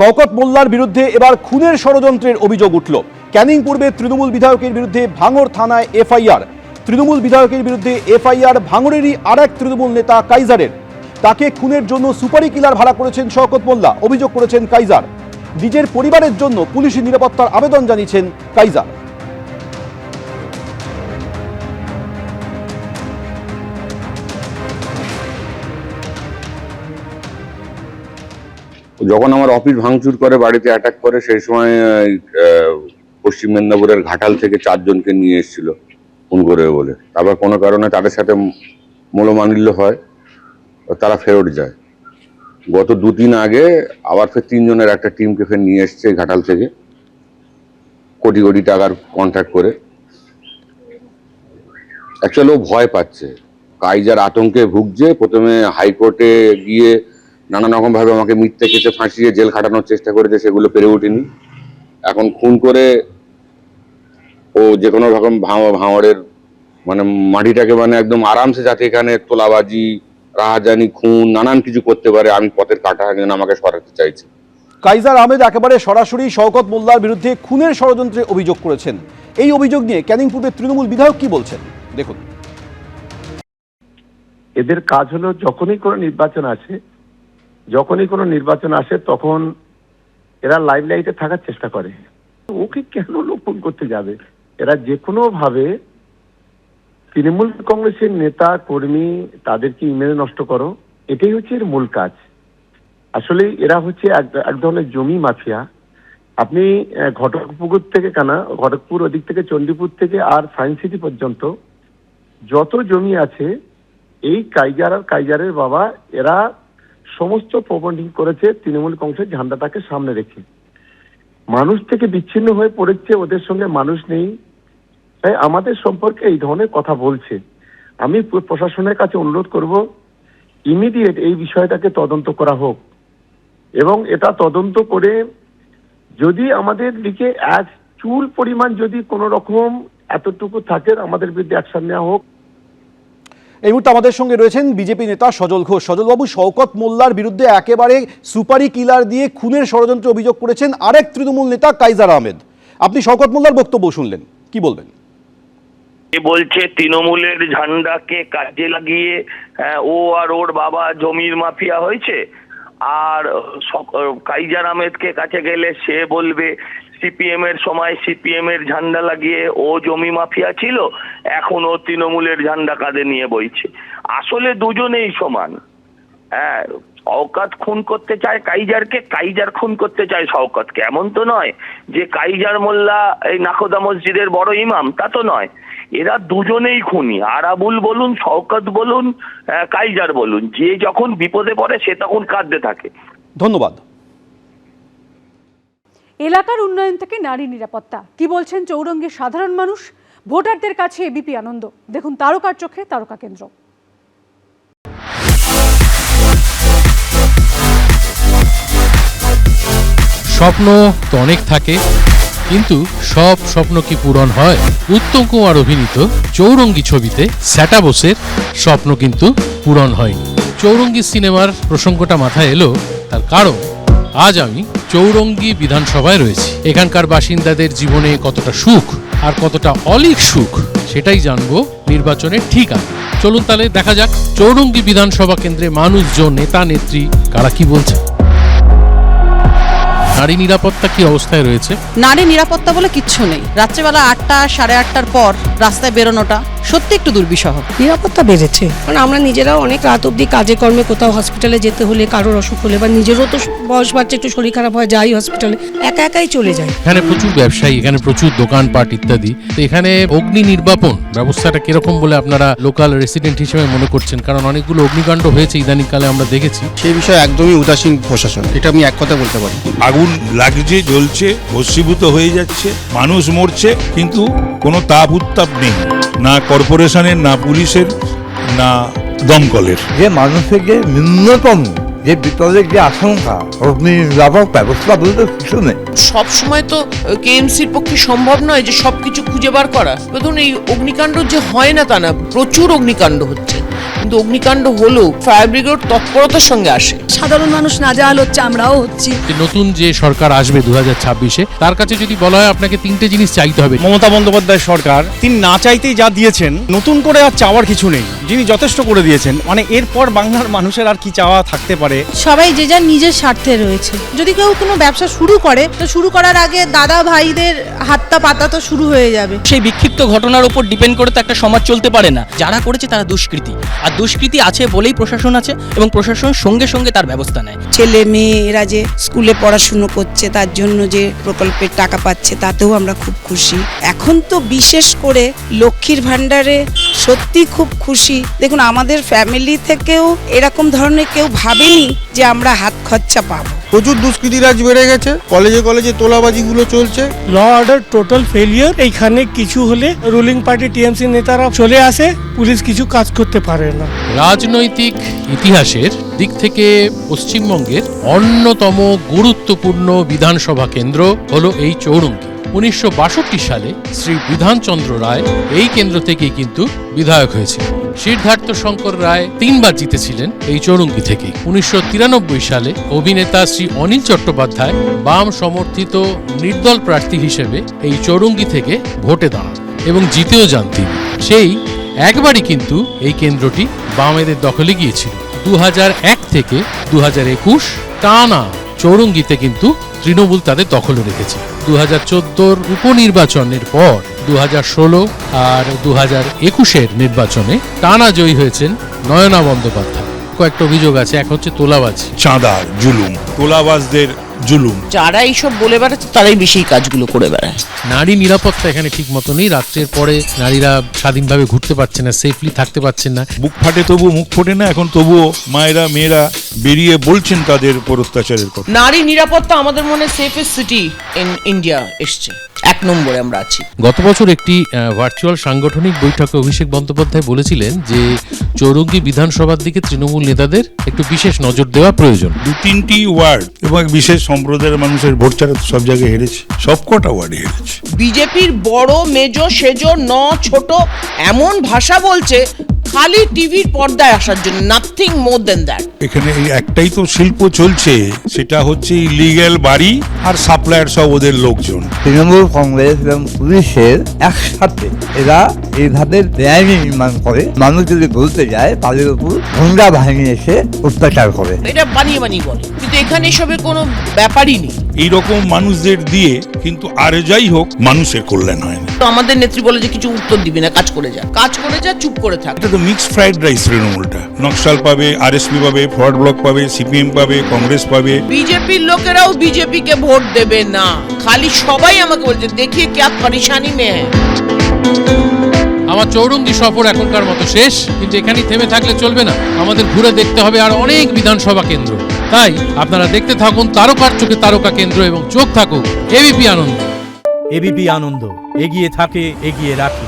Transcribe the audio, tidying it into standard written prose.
শওকত মোল্লার বিরুদ্ধে এবার খুনের ষড়যন্ত্রের অভিযোগ উঠল। ক্যানিং পূর্বে তৃণমূল বিধায়কের বিরুদ্ধে ভাঙড় থানায় এফআইআর। তৃণমূল বিধায়কের বিরুদ্ধে এফআইআর ভাঙড়েরই আরেক তৃণমূল নেতা কাইজারের। তাকে খুনের জন্য সুপারি কিলার ভাড়া করেছেন শওকত মোল্লা, অভিযোগ করেছেন কাইজার। নিজের পরিবারের জন্য পুলিশি নিরাপত্তার আবেদন জানিয়েছেন কাইজার। যখন আমার অফিস ভাঙচুর করে, বাড়িতে অ্যাটাক করে, সেই সময় পশ্চিম মেদিনীপুরের ঘাটাল থেকে 4 জনকে নিয়ে এসেছিল খুন করে বলে। তারপর কোনো কারণে তাদের সাথে মনোমালিন্য হয়, তারা ফেরত যায়। গত 2-3 আগে আবার ফের 3 জনের একটা টিমকে ফের নিয়ে এসছে ঘাটাল থেকে, কোটি কোটি টাকার কন্ট্রাক্ট করে। অ্যাকচুয়ালি ও ভয় পাচ্ছে, কাইজার আতঙ্কে ভুগছে। প্রথমে হাইকোর্টে গিয়ে নানা রকম ভাবে আমাকে মিথ্যে কেসে ফাঁসিয়ে জেল খাটানোর চেষ্টা করেছে, সেগুলো পেরে ওঠেনি। এখন খুন করে ও যে কোনো রকম ভাঙড়ের মানে মাটিটাকে মানে একদম আরামসে, যাতে এখানে তোলাবাজি, রাহাজানি, খুন, নানান কিছু করতে পারে, আমি পথের কাটা যেন আমাকে সরাতে চাইছি। কাইজার আহমেদ একেবারে সরাসরি শওকত মোল্লার বিরুদ্ধে খুনের ষড়যন্ত্রে অভিযোগ করেছেন। এই অভিযোগ নিয়ে ক্যানিং পূর্বের তৃণমূল বিধায়ক কি বলছেন দেখুন। এদের কাজ হলো যখনই কোনো নির্বাচন আসে তখন এরা লাইমলাইটে থাকার চেষ্টা করে। ওকে কেন লোক খুন করতে যাবে? এরা যে কোনো ভাবে তৃণমূল কংগ্রেসের নেতা কর্মী তাদেরকে ইমেজ নষ্ট করো, এটাই হচ্ছে এর মূল কাজ। আসলে এরা হচ্ছে এক ধরনের জমি মাফিয়া। আপনি ঘটকপুর ওদিক থেকে চণ্ডীপুর থেকে আর সায়েন্স সিটি পর্যন্ত যত জমি আছে, এই কাইজারের বাবা এরা সমস্ত প্রবন্ডিং করেছে তৃণমূল কংগ্রেসের ঝান্ডাটাকে সামনে রেখে। মানুষ থেকে বিচ্ছিন্ন হয়ে পড়েছে, ওদের সঙ্গে মানুষ নেই, তাই আমাদের সম্পর্কে এই ধরনের কথা বলছে। আমি প্রশাসনের কাছে অনুরোধ করব, ইমিডিয়েট এই বিষয়টাকে তদন্ত করা হোক, এবং এটা তদন্ত করে যদি আমাদের দিকে এক চুল পরিমাণ যদি কোনো রকম এতটুকু থাকে, আমাদের বিরুদ্ধে অ্যাকশন নেওয়া হোক। এই মুহূর্তে আমাদের সঙ্গে রয়েছেন বিজেপি নেতা সজল ঘোষ। সজলবাবু, শওকত মোল্লার বিরুদ্ধে একেবারে সুপারি কিলার দিয়ে খুনের ষড়যন্ত্র অভিযোগ করেছেন আরেক তৃণমূল নেতা কাইজার আহমেদ। আপনি শওকত মোল্লার বক্তব্য শুনলেন, কি বলবেন? বলছে তৃণমূলের ঝান্ডাকে কাজে লাগিয়ে ও আর ওর বাবা জমির মাফিয়া হয়েছে, আর কাইজার আহমেদকে কাছে গেলে সে বলবে সিপিএম এর সময় সিপিএম এর ঝান্ডা লাগিয়ে ও জমি মাফিয়া ছিল, এখন ও তৃণমূলের ঝান্ডা কাঁধে নিয়ে বইছে। আসলে দুজনেই সমান। শওকত খুন করতে চায় কাইজারকে, কাইজার খুন করতে চায় শওকতকে। এমন তো নয় যে কাইজার মোল্লা এই নাখোদা মসজিদের বড় ইমাম, তা তো নয়। এরা দুজনেই খুনি। আরাবুল বলুন, শওকত বলুন, কাইজার বলুন, যে যখন বিপদে পড়ে সে তখন কাঁদতে থাকে। ধন্যবাদ। এলাকার উন্নয়ন থেকে নারী নিরাপত্তা কি বলছেন চৌরঙ্গীর সাধারণ মানুষ? ভোটারদের কাছে এবিপি আনন্দ। দেখুন তারকার চোখে তারকা কেন্দ্র। স্বপ্ন তো অনেক থাকে, কিন্তু সব স্বপ্ন কি পূরণ হয়? উত্তম কুমার অভিনীত চৌরঙ্গী ছবিতে স্যাটা বোসের স্বপ্ন কিন্তু পূরণ হয়নি। চৌরঙ্গী সিনেমার প্রসঙ্গটা মাথায় এলো তার কারণ আজ আমি চৌরঙ্গী বিধানসভায় রয়েছি। এখানকার বাসিন্দাদের জীবনে কতটা সুখ আর কতটা অলীক সুখ সেটাই জানবো নির্বাচনের ঠিক আগে। চলুন তাহলে দেখা যাক চৌরঙ্গী বিধানসভা কেন্দ্রে মানুষজন, নেতা নেত্রী কারা কি বলছে। নারী নিরাপত্তা কি অবস্থায় রয়েছে? নারী নিরাপত্তা বলে কিচ্ছু নেই। রাত্রেবেলা 8টা 8:30টার পর রাস্তায় বেরোনোটা সত্যি একটু দুর্বিষহ। নিরাপত্তা বেড়েছে, কারণ আমরা নিজেরাও অনেক রাত অবধি কাজে কর্মে কোথাও হসপিটালে যেতে হলে, কারোর অসুখ হলে বা নিজেরও তো বয়স বাড়ছে, একটু শরীর খারাপ হয়, যাই হসপিটালে, একাই চলে যায়। এখানে প্রচুর ব্যবসায়ী, এখানে প্রচুর দোকানপাট ইত্যাদি। তো এখানে অগ্নি নির্বাপন ব্যবস্থাটা কিরকম বলে আপনারা লোকাল রেসিডেন্ট হিসেবে মনে করছেন? কারণ অনেকগুলো অগ্নিকাণ্ড হয়েছে ইদানিংকালে আমরা দেখেছি। সেই বিষয়ে একদমই উদাসীন প্রশাসন, এটা আমি এক কথা বলতে পারি। আগুন লাগছে, জ্বলছে, ভস্মীভূত হয়ে যাচ্ছে, মানুষ মরছে, কিন্তু কোনো তাপ উত্তাপ নেই, না কর্পোরেশনের, না পুলিশের, না দমকলের। যে মানুষের যে ন্যূনতম যে বিপদের যে আশঙ্কা, অগ্নি নির্বাপক ব্যবস্থা বলতে কিছু নেই। সবসময় তো কেএমসির পক্ষে সম্ভব নয় যে সবকিছু খুঁজে বার করা। ধরুন এই অগ্নিকাণ্ড যে হয় না তা না, প্রচুর অগ্নিকাণ্ড হচ্ছে। কিন্তু অগ্নিকাণ্ড হলো ফায়ার ব্রিগেড তৎপরতার সঙ্গে আসে। সাধারণ মানুষ নাজেহাল হচ্ছে, আমরাও হচ্ছি। নতুন যে সরকার আসবে 2026-এ, তার কাছে যদি বলা হয় আপনাকে 3টে জিনিস চাইতে হবে। মমতা বন্দ্যোপাধ্যায় সরকার তিনি না চাইতেই যা দিয়েছেন, নতুন করে আর চাওয়ার কিছু নেই, যিনি যথেষ্ট করে দিয়েছেন। মানে এরপর বাংলার মানুষের আর কি চাওয়া থাকতে পারে? সবাই যে যার নিজের স্বার্থে রয়েছে। যদি কেউ কোনো ব্যবসা শুরু করে, তো শুরু করার আগে দাদা ভাইদের হাতটা পাতা তো শুরু হয়ে যাবে। সেই বিক্ষিপ্ত ঘটনার উপর ডিপেন্ড করে তো একটা সমাজ চলতে পারে না। যারা করেছে তারা দুষ্কৃতী, আর দুষ্কৃতী আছে বলেই প্রশাসন আছে, এবং প্রশাসন সঙ্গে সঙ্গে তার ব্যবস্থা নেয়। ছেলে মেয়ে এরা যে স্কুলে পড়াশুনো করছে, তার জন্য যে প্রকল্পের টাকা পাচ্ছে, তাতেও আমরা খুব খুশি। এখন তো বিশেষ করে লক্ষ্মীর ভান্ডারে সত্যি খুব খুশি। দেখুন, আমাদের ফ্যামিলি থেকেও এরকম ধরনের কেউ ভাবেনি যে আমরা হাত খরচা পাবো। প্রচুর দুষ্কৃতিরাজ বেড়ে গেছে, কলেজে কলেজে তোলাবাজিগুলো চলছে। Law order total failure. এইখানে কিছু হলে রুলিং পার্টি টিএমসি নেতারা চলে আসে, পুলিশ কিছু কাজ করতে পারে না। রাজনৈতিক ইতিহাসের দিক থেকে পশ্চিমবঙ্গের অন্যতম গুরুত্বপূর্ণ বিধানসভা কেন্দ্র হলো এই চৌরঙ্গি। 1962 সালে শ্রী বিধানচন্দ্র রায় এই কেন্দ্র থেকেই কিন্তু বিধায়ক হয়েছিল। সিদ্ধার্থ শঙ্কর রায় 3বার জিতেছিলেন এই চৌরঙ্গি থেকে। 1993 সালে অভিনেতা শ্রী অনিল চট্টোপাধ্যায় বাম সমর্থিত নির্দল প্রার্থী হিসেবে এই চৌরঙ্গি থেকে ভোটে দাঁড়ান এবং জিতেও যান তিনি। সেই একবারই কিন্তু এই কেন্দ্রটি বামেদের দখলে গিয়েছিল। 2001 থেকে 2021 টানা চৌরঙ্গিতে কিন্তু তৃণমূল তাদের দখলে রেখেছে। 2014 উপনির্বাচনের পর 2016 আর 2021 নির্বাচনে টানা জয়ী হয়েছেন নয়না বন্দ্যোপাধ্যায়। কয়েকটা অভিযোগ আছে, এক হচ্ছে তোলাবাজি, চাঁদা, জুলুম, তোলাবাজদের জুলুম। যারা এইসব বলে বেড়াচ্ছে তারাই বেশি কাজগুলো করে বেড়ায়। নারী নিরাপত্তা এখানে ঠিক মতো নেই। রাত্রের পরে নারীরা স্বাধীনভাবে ঘুরতে পারছে না, সেফলি থাকতে পারছেন না। বুক ফাটে তবু মুখ ফোটে না। এখন তবুও মায়েরা মেয়েরা বেরিয়ে বলছেন তাদের উপর অত্যাচারের কথা। নারী নিরাপত্তা আমাদের মনে সেফেস্ট সিটি ইন ইন্ডিয়া এসছে, 1 নম্বরে আমরা আছি। গত বছর একটি ভার্চুয়াল সাংগঠনিক বৈঠকে অভিষেক বন্দ্যোপাধ্যায় বলেছিলেন যে চৌরঙ্গি বিধানসভার দিকে তৃণমূল নেতাদের একটু বিশেষ নজর দেওয়া প্রয়োজন। 2-3টি ওয়ার্ড এবং বিশেষ সম্প্রদায়ের মানুষের ভোট ছাড়া সব জায়গায় হেরেছে, সবকটা ওয়ার্ডে হেরেছে। বিজেপির বড় মেজো সেজো ছোট এমন ভাষা বলছে খালি টিভির পর্দায় আসার জন্য, নাথিং মোর দেন দ্যাট। এখানে এই একটাই তো শিল্প চলছে, সেটা হচ্ছে ইলিগ্যাল বাড়ি আর সাপ্লায়ার সব ওদের লোকজন। তৃণমূল কংগ্রেস এবং পুলিশের একসাথে এরা এইভাবে বেআইনি নির্মাণ করে। মানুষ যদি বলতে যায় তাদের উপর গুন্ডা বাহিনী এসে অত্যাচার করে। এটা বানিয়ে বানিয়ে বলে, কিন্তু এখানে এসবের কোনো ব্যাপারই নেই। এইরকম মানুষদের দিয়ে কিন্তু আর যাই হোক মানুষের কল্যাণ হয় না। তো আমাদের নেত্রী বলে যে কিছু উত্তর দিবি না, কাজ করে যা, চুপ করে থাক। এটা তো মিক্স ফ্রাইড রাইস তৃণমূলটা। নকশাল পাবে, আরএসপি পাবে, ফরওয়ার্ড ব্লক পাবে, সিপিএম পাবে, কংগ্রেস পাবে। বিজেপির লোকেরাও বিজেপিকে ভোট দেবে না। খালি সবাই আমাকে বলছে দেখিয়ে क्या परेशानी में है। আমার চৌরঙ্গি সফর এখনকার মতো শেষ, কিন্তু এখানেই থেমে থাকলে চলবে না। আমাদের ঘুরে দেখতে হবে আর অনেক বিধানসভা কেন্দ্র। তাই আপনারা দেখতে থাকুন তারকার চোখে তারকা কেন্দ্র এবং চোখ থাকুক এবিপি আনন্দ। এবিপি আনন্দ, এগিয়ে থাকে, এগিয়ে রাখে।